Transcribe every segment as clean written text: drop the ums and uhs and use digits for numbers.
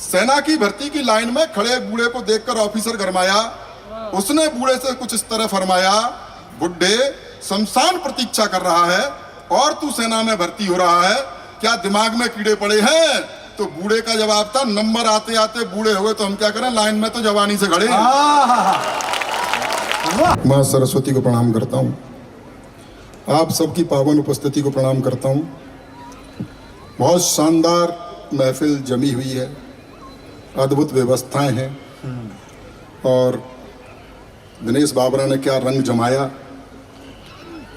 सेना की भर्ती की लाइन में खड़े बूढ़े को देखकर ऑफिसर गरमाया। उसने बूढ़े से कुछ इस तरह फरमाया, बुड्ढे शमशान प्रतीक्षा कर रहा है और तू सेना में भर्ती हो रहा है, क्या दिमाग में कीड़े पड़े हैं? तो बूढ़े का जवाब था, नंबर आते आते बूढ़े हो गए तो हम क्या करें, लाइन में तो जवानी से खड़े हैं। मां सरस्वती को प्रणाम करता हूं, आप सबकी पावन उपस्थिति को प्रणाम करता हूं। बहुत शानदार महफिल जमी हुई है, अद्भुत व्यवस्थाएं हैं और दिनेश बाबरा ने क्या रंग जमाया,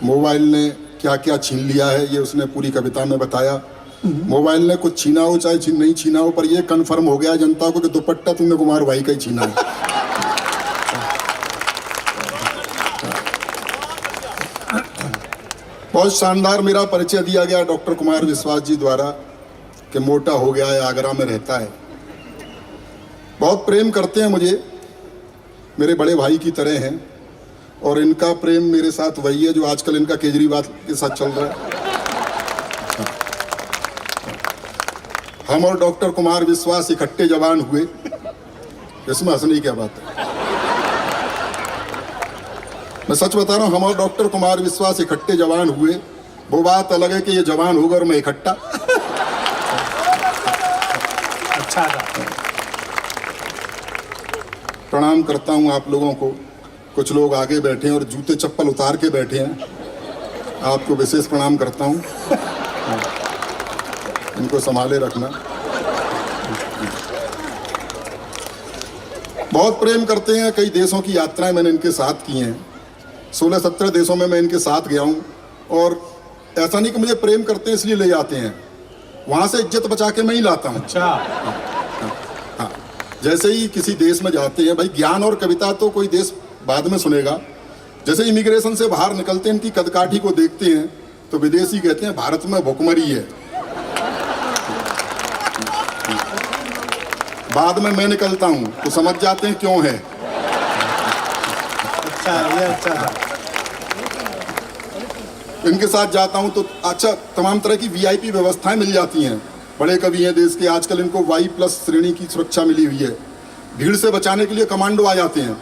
मोबाइल ने क्या क्या छीन लिया है ये उसने पूरी कविता में बताया। मोबाइल ने कुछ छीना हो चाहे नहीं छीना हो, पर ये कन्फर्म हो गया जनता को कि दुपट्टा तुमने कुमार भाई का ही छीना है। बहुत शानदार मेरा परिचय दिया गया डॉक्टर कुमार विश्वास जी द्वारा कि मोटा हो गया है, आगरा में रहता है। बहुत प्रेम करते हैं मुझे, मेरे बड़े भाई की तरह हैं और इनका प्रेम मेरे साथ वही है जो आजकल इनका केजरीवाल के साथ चल रहा है। हम और डॉक्टर कुमार विश्वास इकट्ठे जवान हुए, इसमें हंसने की क्या बात है। मैं सच बता रहा हूं, हम और डॉक्टर कुमार विश्वास इकट्ठे जवान हुए। वो बात अलग है कि ये जवान होगा और मैं इकट्ठा। अच्छा था। प्रणाम करता हूं आप लोगों को। कुछ लोग आगे बैठे हैं और जूते चप्पल उतार के बैठे हैं, आपको विशेष प्रणाम करता हूं। इनको संभाले रखना। बहुत प्रेम करते हैं, कई देशों की यात्राएं मैंने इनके साथ की हैं, 16-17 देशों में मैं इनके साथ गया हूं। और ऐसा नहीं कि मुझे प्रेम करते हैं इसलिए ले जाते हैं, वहां से इज्जत बचा के मैं ही लाता हूं। अच्छा। हाँ, जैसे ही किसी देश में जाते हैं, भाई ज्ञान और कविता तो कोई देश बाद में सुनेगा। जैसे इमिग्रेशन से बाहर निकलते हैं, इनकी कदकाठी को देखते हैं तो विदेशी कहते हैं भारत में भुखमरी है। बाद में मैं निकलता हूं तो समझ जाते हैं क्यों है। अच्छा, ये अच्छा था। इनके साथ जाता हूं तो अच्छा तमाम तरह की वीआईपी व्यवस्थाएं मिल जाती हैं। बड़े कवि हैं देश के, आजकल इनको Y+ श्रेणी की सुरक्षा मिली हुई है। भीड़ से बचाने के लिए कमांडो आ जाते हैं,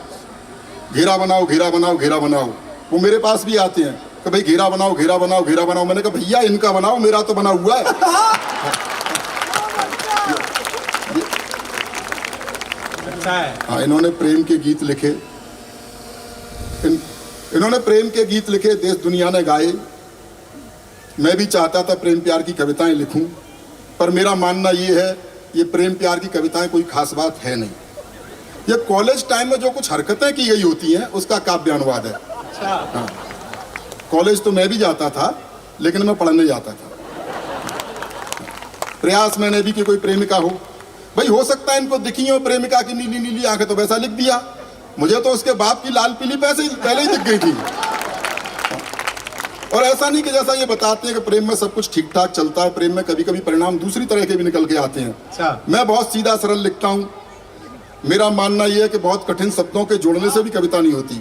घेरा बनाओ घेरा बनाओ घेरा बनाओ। वो मेरे पास भी आते हैं कि भाई घेरा बनाओ घेरा बनाओ घेरा बनाओ। मैंने कहा भैया इनका बनाओ, मेरा तो बना हुआ है। अच्छा है। हाँ, इन्होंने प्रेम के गीत लिखे, इन्होंने प्रेम के गीत लिखे, देश दुनिया ने गाए। मैं भी चाहता था प्रेम प्यार की कविताएं लिखूं, पर मेरा मानना ये है ये प्रेम प्यार की कविताएं कोई खास बात है नहीं। ये कॉलेज टाइम में जो कुछ हरकतें की गई होती हैं उसका काव्य अनुवाद है। अच्छा। हाँ, कॉलेज तो मैं भी जाता था लेकिन मैं पढ़ने जाता था। प्रयास मैंने भी कि कोई प्रेमिका हो, भाई हो सकता है इनको दिखी हो प्रेमिका की नीली नीली आंखें, तो वैसा लिख दिया। मुझे तो उसके बाप की लाल पीली पहले ही दिख गई थी। और ऐसा नहीं कि जैसा ये बताते हैं कि प्रेम में सब कुछ ठीक ठाक चलता है, प्रेम में कभी कभी परिणाम दूसरी तरह के भी निकल के आते हैं। अच्छा। मैं बहुत सीधा सरल लिखता हूँ। मेरा मानना यह है कि बहुत कठिन शब्दों के जोड़ने से भी कविता नहीं होती।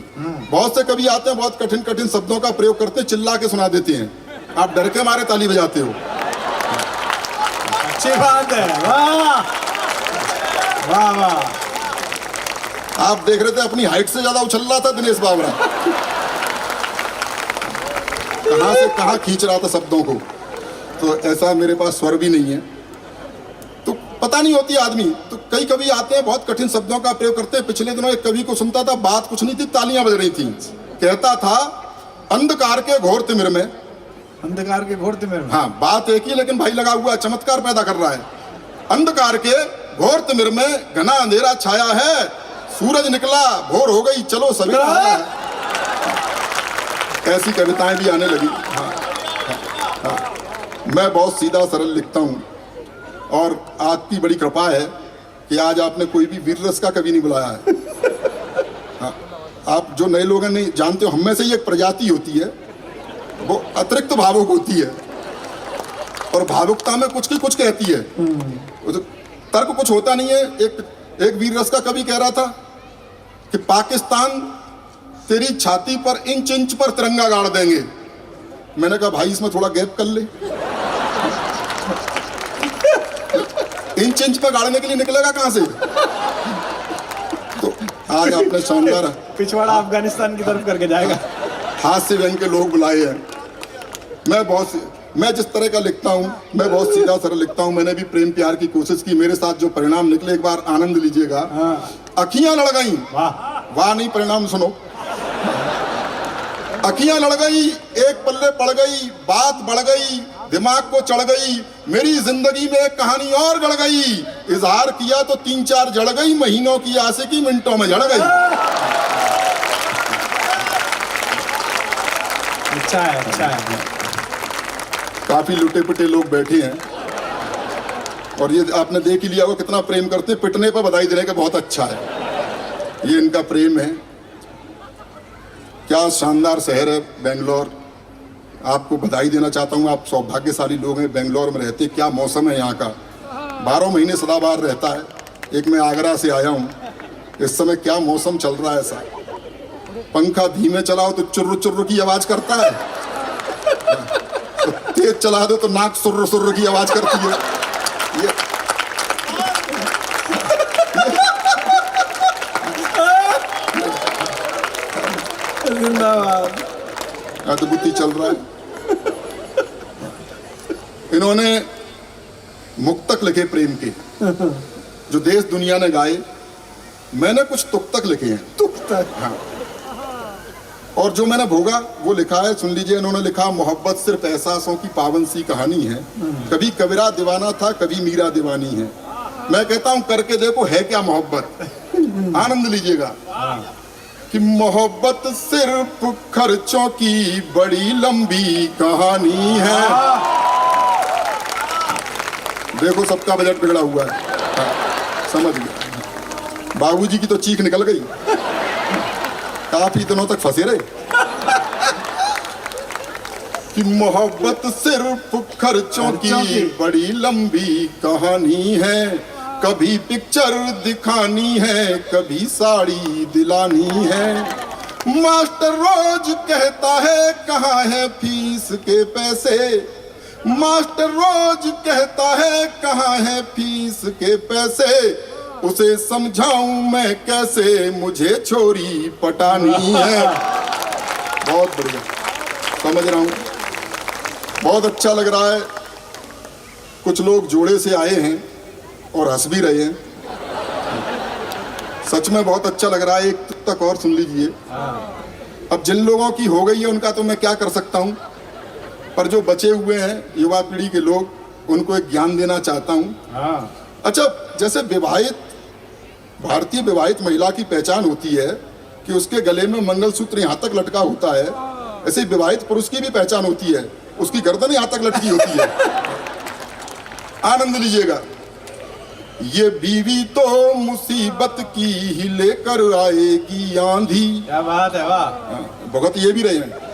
बहुत से कवि आते हैं, बहुत कठिन कठिन शब्दों का प्रयोग करते हैं, चिल्ला के सुना देते हैं, आप डर के मारे ताली बजाते हो। अच्छी बात है, वाह वाह वाह। आप देख रहे थे अपनी हाइट से ज्यादा उछल रहा था दिनेश बाबरा, कहां से कहां खींच रहा था शब्दों को। तो ऐसा मेरे पास स्वर भी नहीं है, तो पता नहीं होती आदमी। तो कई कवि आते हैं बहुत कठिन शब्दों का प्रयोग करते हैं। पिछले दिनों एक कवि को सुनता था, बात कुछ नहीं थी, तालियां बज रही थी। कहता था अंधकार के घोर तिमिर में, अंधकार के घोर तिमिर में। हाँ बात एक ही लेकिन भाई लगा हुआ चमत्कार पैदा कर रहा है। अंधकार के घोर तिमिर में घना अंधेरा छाया है, सूरज निकला भोर हो गई चलो सवेरा है। ऐसी कविताएं भी आने लगी। हाँ, हाँ, मैं बहुत सीधा सरल लिखता हूँ और आपकी बड़ी कृपा है कि आज आपने कोई भी वीर रस का कवि नहीं बुलाया है। हाँ, आप जो नए लोग नहीं जानते हो, हम में से ही एक प्रजाति होती है, वो अतिरिक्त भावुक होती है और भावुकता में कुछ की कुछ कहती है, तो तर्क कुछ होता नहीं है। एक वीर रस का कवि कह रहा था कि पाकिस्तान तेरी छाती पर इंच इंच पर तिरंगा गाड़ देंगे। मैंने कहा भाई इसमें थोड़ा गैप कर ले। इंच इंच पर गाड़ने के लिए निकलेगा कहां से? तो आज आपने शानदार पिछवाड़ा अफगानिस्तान की तरफ करके जाएगा। हाथ से व्यंग के लोग बुलाए हैं। मैं जिस तरह का लिखता हूँ, मैं बहुत सीधा सरल लिखता हूँ। मैंने भी प्रेम प्यार की कोशिश की, मेरे साथ जो परिणाम निकले एक बार आनंद लीजिएगा। अखियां लड़ गई, वाह वाह नहीं, परिणाम सुनो। अखियां लड़ गई, एक पल्ले पड़ गई, बात बढ़ गई, दिमाग को चढ़ गई, मेरी जिंदगी में एक कहानी और गढ़ गई। इजहार किया तो 3-4 जड़ गई, महीनों की आशिकी मिनटों में जड़ गई। अच्छा है, अच्छा है। काफी लुटे पिटे लोग बैठे हैं और ये आपने देख ही लिया वो कितना प्रेम करते हैं। पिटने पर बधाई देने का बहुत अच्छा है, ये इनका प्रेम है। क्या शानदार शहर है बेंगलोर, आपको बधाई देना चाहता हूँ। आप सौभाग्यशाली लोग हैं, बेंगलोर में रहते। क्या मौसम है यहाँ का, 12 महीने सदाबहार रहता है। एक मैं आगरा से आया हूँ, इस समय क्या मौसम चल रहा है ऐसा। पंखा धीमे चलाओ तो चुर्र चुर्र की आवाज करता है, तो तेज चला दो तो नाक सुर्र सुर्र की आवाज करती है। ये जिंदाबाद। अद्भुत चल रहा है। इन्होंने मुक्तक लिखे प्रेम के, जो देश दुनिया ने गाए। मैंने कुछ तुक्तक लिखे हैं। तुक्तक? हाँ। और जो मैंने भोगा वो लिखा है, सुन लीजिए। इन्होंने लिखा, मोहब्बत सिर्फ एहसासों की पावन सी कहानी है। कभी कबीरा दीवाना था, कभी मीरा दीवानी है। मैं कहता हूं करके देखो है क्या मोहब्बत। आनंद लीजिएगा कि मोहब्बत सिर्फ खर्चों की बड़ी लंबी कहानी है। देखो सबका बजट बिगड़ा हुआ है। समझ गया। बाबूजी की तो चीख निकल गई, काफी दिनों तक फंसे रहे। कि मोहब्बत सिर्फ खर्चों की बड़ी लंबी कहानी है। कभी पिक्चर दिखानी है, कभी साड़ी दिलानी है। मास्टर रोज कहता है कहाँ है फीस के पैसे। मास्टर रोज कहता है कहाँ है फीस के पैसे। उसे समझाऊं मैं कैसे, मुझे छोरी पटानी है। बहुत बढ़िया, समझ रहा हूं, बहुत अच्छा लग रहा है। कुछ लोग जोड़े से आए हैं और हंस भी रहे हैं। सच में बहुत अच्छा लग रहा है। एक तक और सुन लीजिए। अब जिन लोगों की हो गई है उनका तो मैं क्या कर सकता हूं, पर जो बचे हुए हैं युवा पीढ़ी के लोग, उनको एक ज्ञान देना चाहता हूं। अच्छा, जैसे विवाहित भारतीय विवाहित महिला की पहचान होती है कि उसके गले में मंगलसूत्र यहाँ तक लटका होता है, ऐसे विवाहित पुरुष की भी पहचान होती है, उसकी गर्दन यहाँ तक लटकी होती है। आनंद लीजिएगा। ये बीवी तो मुसीबत की ही लेकर आएगी आंधी। क्या बात है, वाह। भगत ये भी रहे हैं।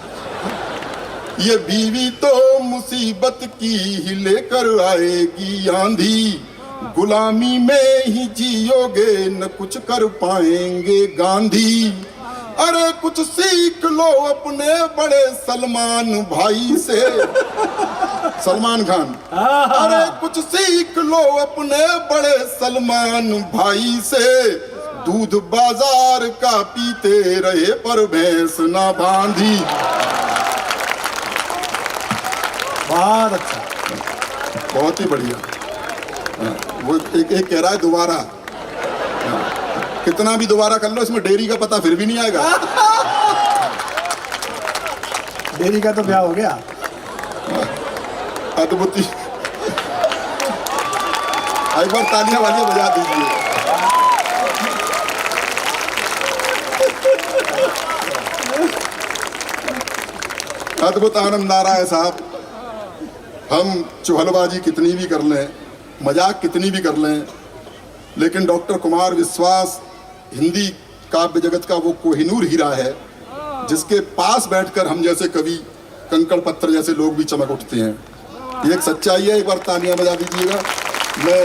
ये बीवी तो मुसीबत की ही लेकर आएगी आंधी। गुलामी में ही जियोगे न कुछ कर पाएंगे गांधी। अरे कुछ सीख लो अपने बड़े सलमान भाई से। सलमान खान। अरे कुछ सीख लो अपने बड़े सलमान भाई से। दूध बाजार का पीते रहे पर भैंस ना बांधी। बहुत अच्छा, बहुत ही बढ़िया। वो एक कह रहा है दोबारा, कितना भी दोबारा कर लो इसमें डेयरी का पता फिर भी नहीं आएगा। डेयरी का तो ब्याह हो गया। अद्भुत। एक बार तालियां वालियां बजा दीजिए। अद्भुत आनंद आ रहा है साहब। हम चुहलबाजी कितनी भी कर लें, मजाक कितनी भी कर लें, लेकिन डॉक्टर कुमार विश्वास हिंदी काव्य जगत का वो कोहिनूर हीरा है, जिसके पास बैठकर हम जैसे कवि कंकड़ पत्थर जैसे लोग भी चमक उठते हैं। ये एक सच्चाई है। एक बार तालियां बजा दीजिएगा। मैं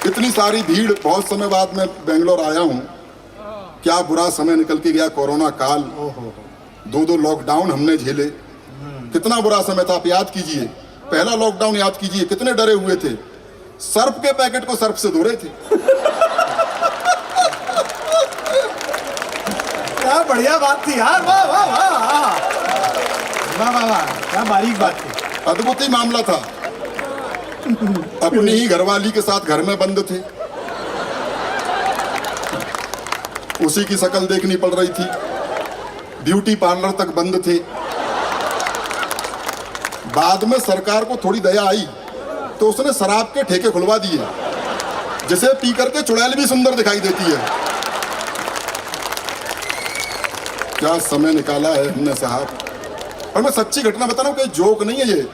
इतनी सारी भीड़, बहुत समय बाद मैं बेंगलोर आया हूं। क्या बुरा समय निकल के गया, कोरोना काल। 2 लॉकडाउन हमने झेले। कितना बुरा समय था, आप याद कीजिए। पहला लॉकडाउन याद कीजिए, कितने डरे हुए थे, सर्फ के पैकेट को सर्फ से धो रहे थे। क्या बढ़िया बात थी यार, वाह वाह वाह वाह वाह वाह, क्या बारीक बात थी। अद्भुत ही मामला था। अपनी ही घरवाली के साथ घर में बंद थे, उसी की शक्ल देखनी पड़ रही थी, ब्यूटी पार्लर तक बंद थे। बाद में सरकार को थोड़ी दया आई तो उसने शराब के ठेके खुलवा दिए, जिसे पी करके चुड़ैल भी सुंदर दिखाई देती है। क्या समय निकाला है हमने साहब। और मैं सच्ची घटना बता रहा हूं, कोई जोक नहीं है ये।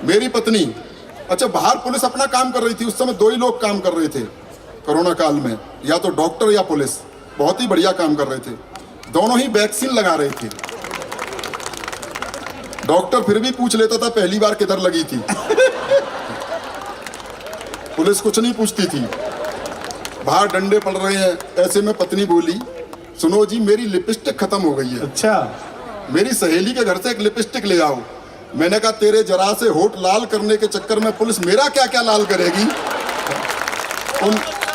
मेरी पत्नी, अच्छा बाहर पुलिस अपना काम कर रही थी, उस समय 2 ही लोग काम कर रहे थे कोरोना काल में, या तो डॉक्टर या पुलिस, बहुत ही बढ़िया काम कर रहे थे। दोनों ही वैक्सीन लगा रहे थे। डॉक्टर फिर भी पूछ लेता था पहली बार किधर लगी थी। पुलिस कुछ नहीं पूछती थी। बाहर डंडे पड़ रहे हैं, ऐसे में पत्नी बोली, सुनो जी मेरी लिपस्टिक खत्म हो गई है, अच्छा मेरी सहेली के घर से एक लिपस्टिक ले आओ। मैंने कहा तेरे जरा से होठ लाल करने के चक्कर में पुलिस मेरा क्या क्या लाल करेगी।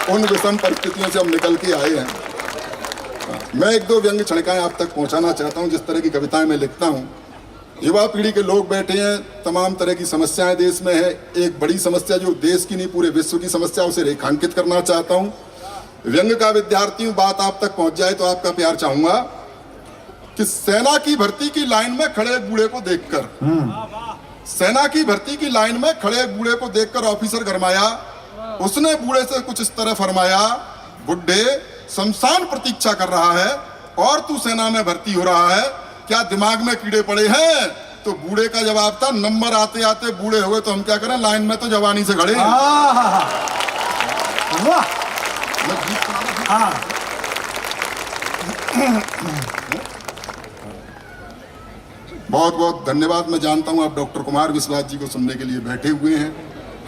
उन विषम परिस्थितियों से हम निकल के आए हैं। मैं 1-2 व्यंग छड़काएं आप तक पहुंचाना चाहता हूं। जिस तरह की कविताएं मैं लिखता हूं, युवा पीढ़ी के लोग बैठे हैं, तमाम तरह की समस्याएं देश में है। एक बड़ी समस्या जो देश की नहीं पूरे विश्व की समस्या, उसे रेखांकित करना चाहता हूं। व्यंग का विद्यार्थी हूं, बात आप तक पहुंच जाए तो आपका प्यार चाहूंगा कि सेना की भर्ती की लाइन में खड़े बूढ़े को देखकर, सेना की भर्ती की लाइन में खड़े बूढ़े को देखकर ऑफिसर गरमाया। उसने बूढ़े से कुछ इस तरह फरमाया, बुड्ढे शमशान प्रतीक्षा कर रहा है और तू सेना में भर्ती हो रहा है, क्या दिमाग में कीड़े पड़े हैं। तो बूढ़े का जवाब था, नंबर आते आते बूढ़े हो गए तो हम क्या करें, लाइन में तो जवानी से खड़े हैं। वाह हाँ। बहुत बहुत धन्यवाद। मैं जानता हूं आप डॉक्टर कुमार विश्वास जी को सुनने के लिए बैठे हुए हैं।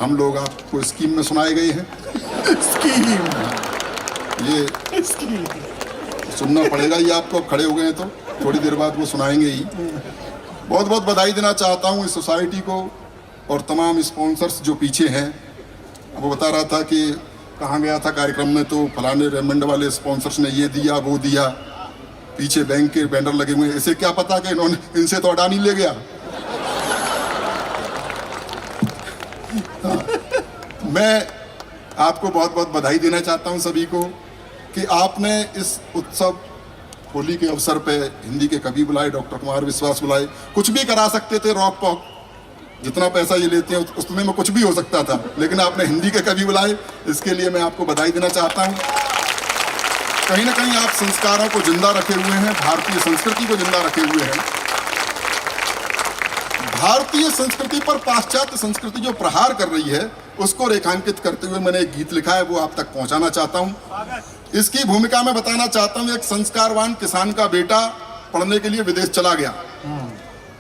हम लोग आपको स्कीम में सुनाए गए हैं। स्कीम, ये सुनना पड़ेगा ही आपको, खड़े हो गए हैं तो थोड़ी देर बाद वो सुनाएंगे ही। बहुत बहुत बधाई देना चाहता हूं इस सोसाइटी को और तमाम स्पॉन्सर्स जो पीछे हैं। वो बता रहा था कि कहाँ गया था कार्यक्रम में, तो फलाने रेमंड वाले स्पॉन्सर्स ने ये दिया वो दिया, पीछे बैंक के बैनर लगे हुए हैं। इसे क्या पता कि इन्होंने, इनसे तो अडानी ले गया। मैं आपको बहुत बहुत बधाई देना चाहता हूं सभी को कि आपने इस उत्सव होली के अवसर पे हिंदी के कवि बुलाए, डॉक्टर कुमार विश्वास बुलाए। कुछ भी करा सकते थे, रॉक पॉक, जितना पैसा ये लेते हैं उसमें में कुछ भी हो सकता था, लेकिन आपने हिंदी के कवि बुलाए, इसके लिए मैं आपको बधाई देना चाहता हूं। कहीं ना कहीं आप संस्कारों को जिंदा रखे हुए हैं, भारतीय संस्कृति को जिंदा रखे हुए हैं। भारतीय संस्कृति पर पाश्चात्य संस्कृति जो प्रहार कर रही है, उसको रेखांकित करते हुए मैंने एक गीत लिखा है, वो आप तक पहुंचाना चाहता हूं। इसकी भूमिका में बताना चाहता हूं। एक संस्कारवान किसान का बेटा पढ़ने के लिए विदेश चला गया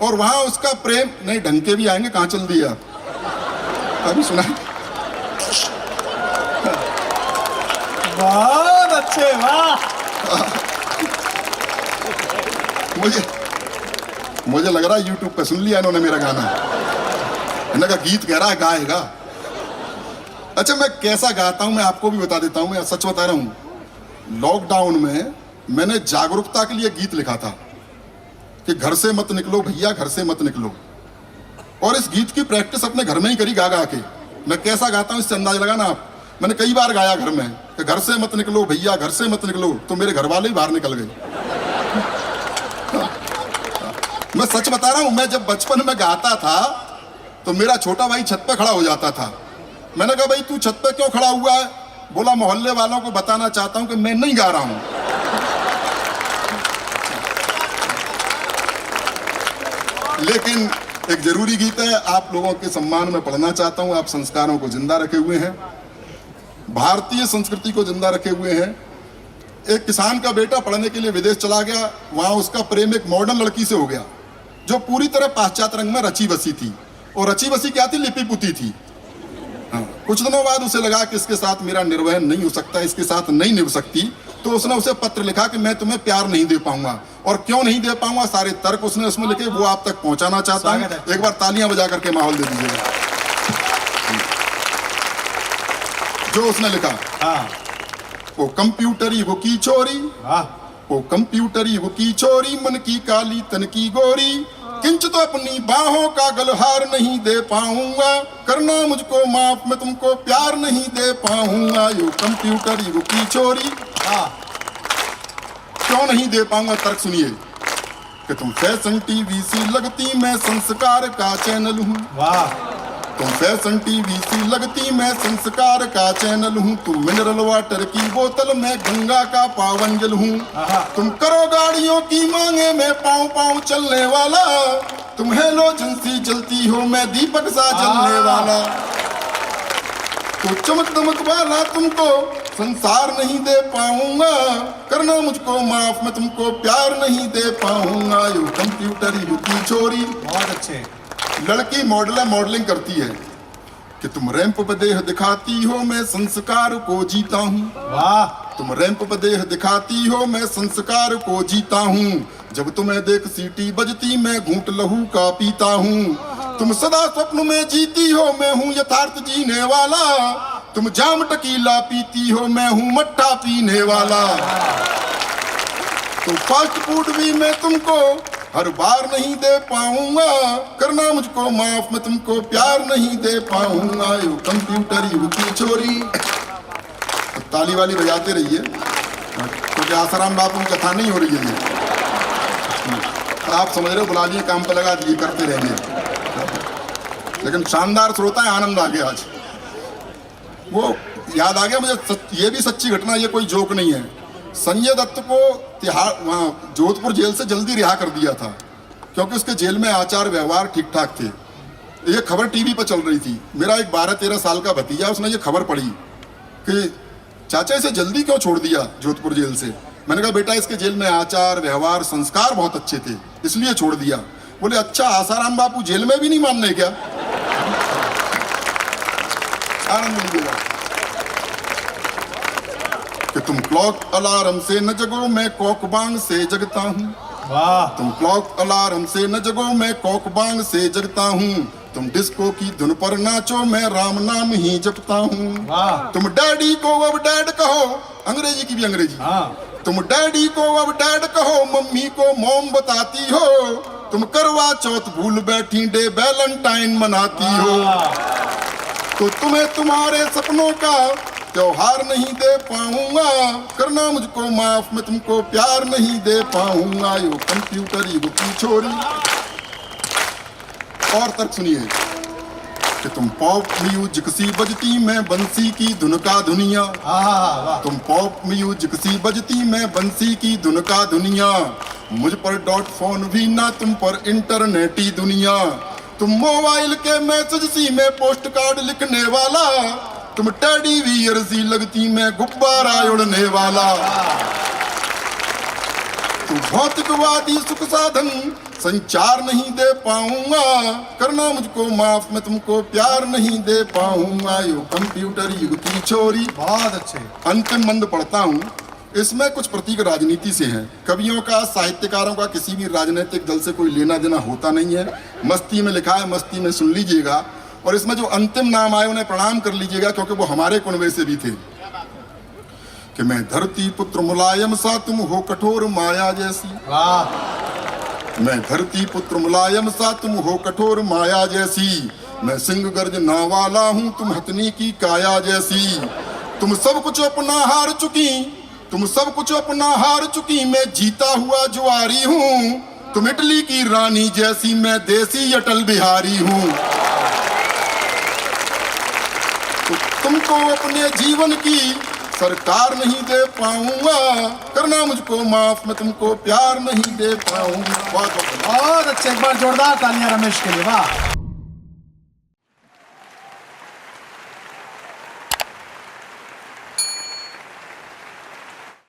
और वहां उसका प्रेम, नहीं ढंग के भी आएंगे, कहां चल दिया अभी सुना। बहुत अच्छे, वाह। मुझे लग रहा है यूट्यूब पे सुन लिया इन्होंने मेरा गाना। इन्होंने कहा गीत कह रहा है, गाएगा। अच्छा मैं कैसा गाता हूं मैं आपको भी बता देता हूं। मैं सच बता रहा हूं, लॉकडाउन में मैंने जागरूकता के लिए गीत लिखा था कि घर से मत निकलो भैया, घर से मत निकलो। और इस गीत की प्रैक्टिस अपने घर में ही करी गा गा के। मैं कैसा गाता हूं इससे अंदाजा लगाना आप। मैंने कई बार गाया घर में कि घर से मत निकलो भैया, घर से मत निकलो, तो मेरे घर वाले ही बाहर निकल गए। मैं सच बता रहा हूं, मैं जब बचपन में गाता था तो मेरा छोटा भाई छत पे खड़ा हो जाता था। मैंने कहा भाई तू छत पे क्यों खड़ा हुआ है? बोला मोहल्ले वालों को बताना चाहता हूं कि मैं नहीं गा रहा हूं। लेकिन एक जरूरी गीत है, आप लोगों के सम्मान में पढ़ना चाहता हूं। आप संस्कारों को जिंदा रखे हुए हैं, भारतीय संस्कृति को जिंदा रखे हुए हैं। एक किसान का बेटा पढ़ने के लिए विदेश चला गया, वहां उसका प्रेम एक मॉडर्न लड़की से हो गया जो पूरी तरह पाश्चात्य रंग में रची बसी थी। और रची बसी क्या थी? लिपि पुती थी। हाँ, कुछ दिनों बाद उसे लगा कि इसके साथ मेरा निर्वहन नहीं हो सकता, इसके साथ नहीं निभ सकती, तो उसने उसे पत्र लिखा कि मैं तुम्हें प्यार नहीं दे पाऊंगा। और क्यों नहीं दे पाऊंगा, सारे तर्क उसने उसमें लिखे, वो आप तक पहुंचाना चाहता हूं। एक बार तालियां बजा करके माहौल दे दीजिएगा। जो उसने लिखा, हाँ वो कंप्यूटर युग की चोरी, वाह वो कंप्यूटर युग की चोरी, मन की काली तन की गोरी, किंच तो अपनी बाहों का गलहार नहीं दे पाऊंगा, करना मुझको माफ मैं तुमको प्यार नहीं दे पाऊंगा, यो कंप्यूटर युग की चोरी। वाह क्यों नहीं दे पाऊंगा? तर्क सुनिए कि तुम फैशन टीवी सी लगती, मैं संस्कार का चैनल हूँ। वाह तुम फैशन टीवी सी लगती, मैं संस्कार का चैनल हूँ। तुम मिनरल वाटर की बोतल, मैं गंगा का पावन जल हूँ। तुम करो गाड़ियों की मांगे, मैं पाँव पाँव चलने वाला। तुम हेलोजन सी जलती हो, मैं दीपक सा जलने वाला। तो चमक दमक वाला तुमको संसार नहीं दे पाऊंगा, करना मुझको माफ मैं तुमको प्यार नहीं दे पाऊंगा, यो कंप्यूटर युग की चोरी। बहुत अच्छे। लड़की मॉडल मॉडलिंग करती है कि तुम रैंप पर देह दिखाती हो, मैं संस्कार को जीता हूँ। वाह तुम रैंप पर देह दिखाती हो, मैं संस्कार को जीता हूँ। जब तुम्हें देख सीटी बजती, मैं घूंट लहू का पीता हूँ। तुम सदा स्वप्न में जीती हो, मैं हूँ यथार्थ जीने वाला। तुम जाम टकीला पीती हो, मैं हूँ मट्ठा पीने वाला। तो फास्ट फूड भी मैं तुमको हर बार नहीं दे पाऊंगा, करना मुझको माफ मैं तुमको प्यार नहीं दे पाऊंगा, यो कंप्यूटर युग की चोरी। तो ताली वाली बजाते रहिए, क्योंकि आसाराम बापू की कथा नहीं हो रही है ये। आप समझ रहे हो, बुला लिए काम पे लगा दिए, करते रहेंगे। लेकिन शानदार श्रोता है, आनंद आ गया आज। वो याद आ गया मुझे, ये भी सच्ची घटना, ये कोई जोक नहीं है। संजय दत्त को तिहाड़ वहाँ जोधपुर जेल से जल्दी रिहा कर दिया था, क्योंकि उसके जेल में आचार व्यवहार ठीक ठाक थे। ये खबर टीवी पर चल रही थी। मेरा एक 12-13 साल का भतीजा, उसने ये खबर पढ़ी कि चाचा इसे जल्दी क्यों छोड़ दिया जोधपुर जेल से। मैंने कहा बेटा, इसके जेल में आचार व्यवहार संस्कार बहुत अच्छे थे, इसलिए छोड़ दिया। बोले अच्छा, आसाराम बापू जेल में भी नहीं मानने क्या? आनंद लीजिएगा कि तुम क्लॉक अलार्म से न जगो, मैं कॉक बांग से जगता हूँ। वाह तुम क्लॉक अलार्म से न जगो, मैं कॉक बांग से जगता हूँ। तुम डिस्को की धुन पर नाचो, मैं राम नाम ही जपता हूँ। वाह तुम डैडी को अब डैड कहो, अंग्रेजी की भी अंग्रेजी। हाँ तुम डैडी को अब डैड कहो, मम्मी को मॉम बताती हो। तुम करवा चौथ भूल बैठी, डे वैलेंटाइन मनाती हो। तो तुम्हें तुम्हारे सपनों का त्योहार नहीं दे पाऊंगा, करना मुझको माफ मैं तुमको प्यार नहीं दे पाऊंगा, यो कंप्यूटर युग की छोरी। और तर्क सुनिए कि तुम पॉप म्यूजिक सी बजती, मैं बंसी की धुन का दुनिया। तुम पॉप म्यूजिक सी बजती, मैं बंसी की धुन का दुनिया। मुझ पर डॉट फोन भी ना, तुम पर इंटरनेटी दुनिया। तुम मोबाइल के मैसेज सी, मैं पोस्ट कार्ड लिखने वाला। तुम टेडी बियर सी लगती, मैं गुब्बारा उड़ने वाला। तुम भौतिकवादी सुख साधन संचार नहीं दे पाऊंगा, करना मुझको माफ मैं तुमको प्यार नहीं दे पाऊंगा, यो कंप्यूटर युग की छोरी। बहुत अच्छे। अंतिम मंद पढ़ता हूँ। इसमें कुछ प्रतीक राजनीति से हैं। कवियों का, साहित्यकारों का किसी भी राजनीतिक दल से कोई लेना देना होता नहीं है। मस्ती में लिखा है, मस्ती में सुन लीजिएगा। और इसमें जो अंतिम नाम आए उन्हें प्रणाम कर लीजिएगा, क्योंकि वो हमारे कुनबे से भी थे। कि मैं धरती पुत्र मुलायम सा, तुम हो कठोर माया जैसी। वाह मैं धरती पुत्र मुलायम सा, तुम हो कठोर माया जैसी। मैं सिंह गर्जना वाला हूँ, तुम हथनी की काया जैसी। तुम सब कुछ अपना हार चुकी, तुम सब कुछ अपना हार चुकी। मैं जीता हुआ जुआरी हूँ, तुम इटली की रानी जैसी। मैं देसी अटल बिहारी हूँ। तो तुमको अपने जीवन की सरकार नहीं दे पाऊंगा, करना मुझको माफ मैं तुमको प्यार नहीं दे पाऊंगा। बहुत अच्छे। एक बार जोरदार तालियां रमेश के लिए। वाह।